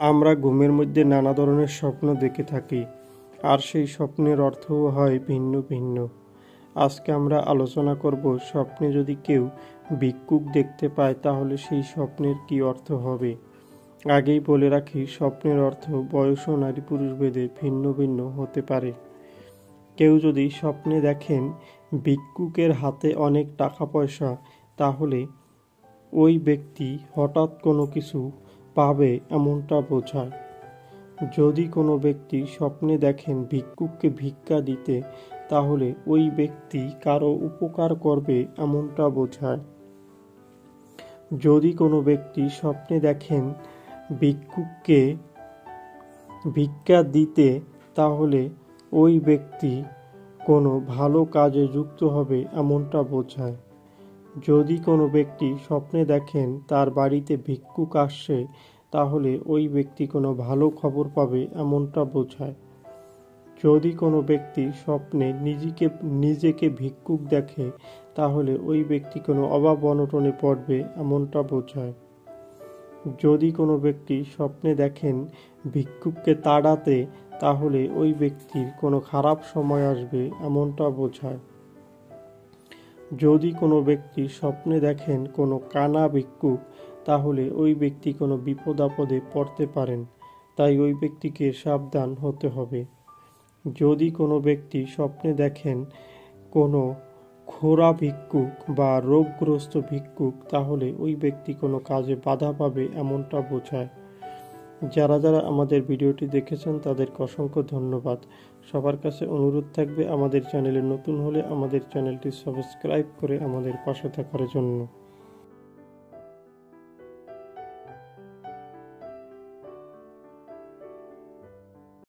আমরা ঘুমের মধ্যে নানা ধরনের স্বপ্ন দেখে থাকি, আর সেই স্বপ্নের অর্থও হয় ভিন্ন ভিন্ন। আজকে আমরা আলোচনা করব, স্বপ্নে যদি কেউ ভিক্ষুক দেখতে পায় তাহলে সেই স্বপ্নের কী অর্থ হবে। আগেই বলে রাখি, স্বপ্নের অর্থ বয়স ও নারী পুরুষ ভেদে ভিন্ন ভিন্ন হতে পারে। কেউ যদি স্বপ্নে দেখেন ভিক্ষুকের হাতে অনেক টাকা পয়সা, তাহলে ওই ব্যক্তি হঠাৎ কোনো কিছু পাবে এমনটা বোঝায়। যদি কোনো ব্যক্তি স্বপ্নে দেখেন ভিক্ষুককে ভিক্ষা দিতে, তাহলে ওই ব্যক্তি কারো উপকার করবে এমনটা বোঝায়। যদি কোনো ব্যক্তি স্বপ্নে দেখেন ভিক্ষুককে ভিক্ষা দিতে, তাহলে ওই ব্যক্তি কোনো ভালো কাজে যুক্ত হবে এমনটা বোঝায়। যদি কোনো ব্যক্তি স্বপ্নে দেখেন তার বাড়িতে ভিক্ষুক আসছে, তাহলে ওই ব্যক্তি কোনো ভালো খবর পাবে এমনটা বোঝায়। যদি কোনো ব্যক্তি স্বপ্নে নিজেকে ভিক্ষুক দেখে, তাহলে ওই ব্যক্তি কোনো অভাব অনটনে পড়বে এমনটা বোঝায়। যদি কোনো ব্যক্তি স্বপ্নে দেখেন ভিক্ষুককে তাড়াতে, তাহলে ওই ব্যক্তির কোনো খারাপ সময় আসবে এমনটা বোঝায়। যদি কোনো ব্যক্তি স্বপ্নে দেখেন কোনো কানা ভিক্ষুক, তাহলে ওই ব্যক্তি কোনো বিপদ আপদে পড়তে পারেন, তাই ওই ব্যক্তিকে সাবধান হতে হবে। যদি কোনো ব্যক্তি স্বপ্নে দেখেন কোনো খোঁড়া ভিক্ষুক বা রোগগ্রস্ত ভিক্ষুক, তাহলে ওই ব্যক্তি কোনো কাজে বাধা পাবে এমনটা বোঝায়। যারা যারা আমাদের ভিডিওটি দেখেছেন তাদেরকে অসংখ্য ধন্যবাদ। সবার কাছে অনুরোধ থাকবে, আমাদের চ্যানেলে নতুন হলে আমাদের চ্যানেলটি সাবস্ক্রাইব করে আমাদের পাশে থাকার জন্য।